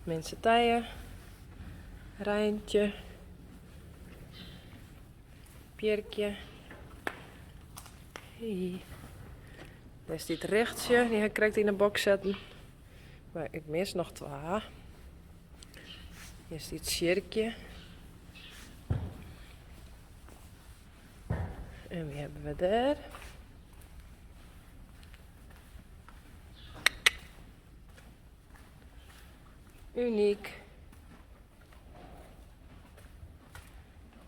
Mensen tijen. Rijntje. Pierkje. Hey. Daar is dit rechtje, die ga ik in de box zetten. Maar ik mis nog 2. Hier is dit cirkje. En wie hebben we daar? Uniek.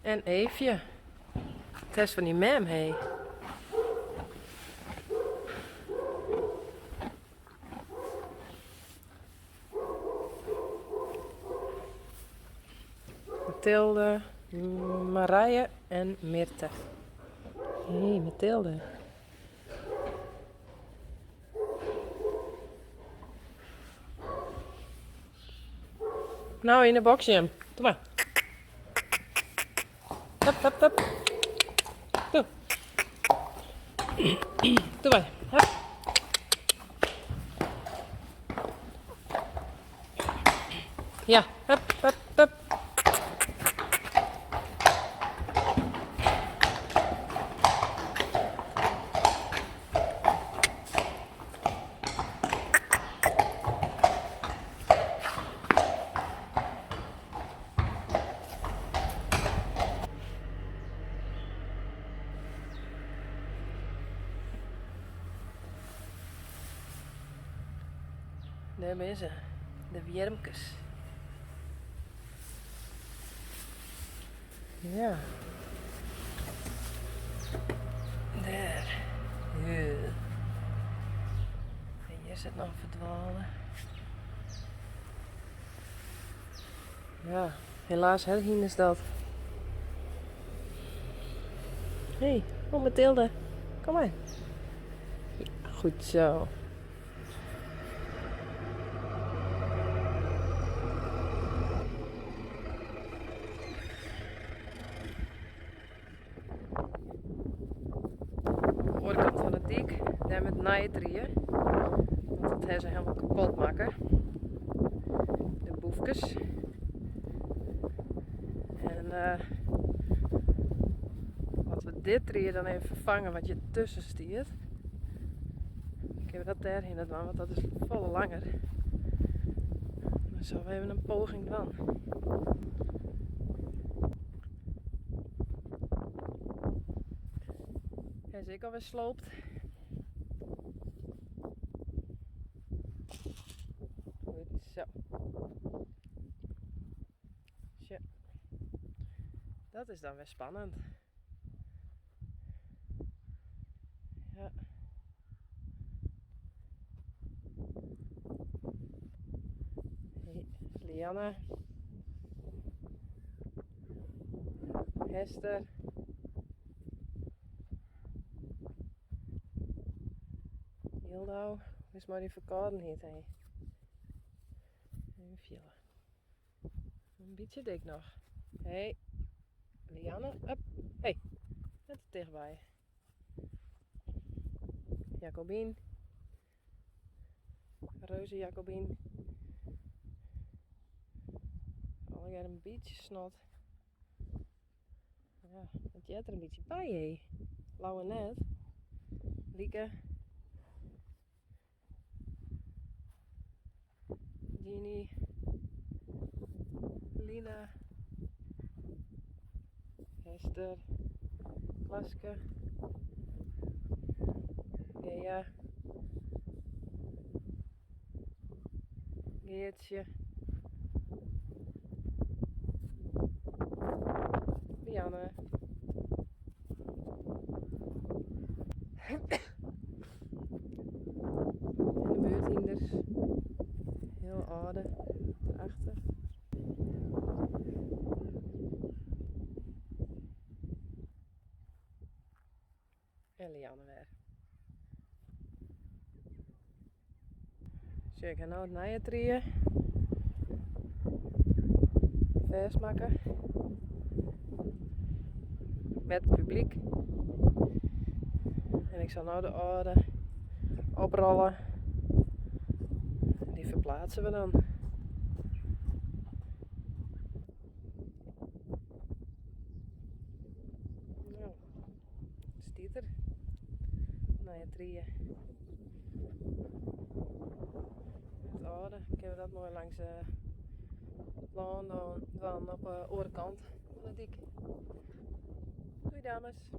En Eefje. Het is van die mem, hé. Mathilde, Marije en Mirte. Hé, hey, Mathilde. Nou, in de box, Jim. Doe maar. Hup, hup, hup. Doe. Doe maar. Hup. Ja, hup, hup, hup. Daar ben ze, de wiermkes. Ja. Daar. Ja. En hier zit nog verdwalen. Ja, helaas hier is dat. Hé, hey, oh Mathilde, kom maar. Ja, goed zo. Voorkant van het dik, daar met naaitrieën. Want dat hebben ze helemaal kapot maken. De boefjes. En wat we dit trieën dan even vervangen wat je tussen stiert. Ik heb dat daarheen doen, want dat is volle langer. Maar zo hebben we een poging van. Hij is ik alweer sloopt. Goed zo. Tja. Dat is dan weer spannend. Ja. Hey, Lianne. Hester. Hildo. Is maar die verkouden hier, hé. En Fielle. Een beetje dik nog. Hé. Hey. Lianne. Up. Hé. Hey. Net er dichtbij. Jacobien. Reuze Jacobien. Alweer een beetje snot. Ja, het jet er een beetje bij, hé. Lauwe net. Lieke. Ginny. Lina. Hester. Klaske. Gea. Geertje. Lianne. En de beurthienders. Heel oude. Daarachter. En Lianne weer. Zo, ik ga nou het naaitrieën. Vers maken. Met het publiek. En ik zal nou de oude oprollen. En die verplaatsen we dan. meter naar je trieën. Het oude, kunnen we dat mooi langs Laan dan op de andere kant van de dik. Doei dames.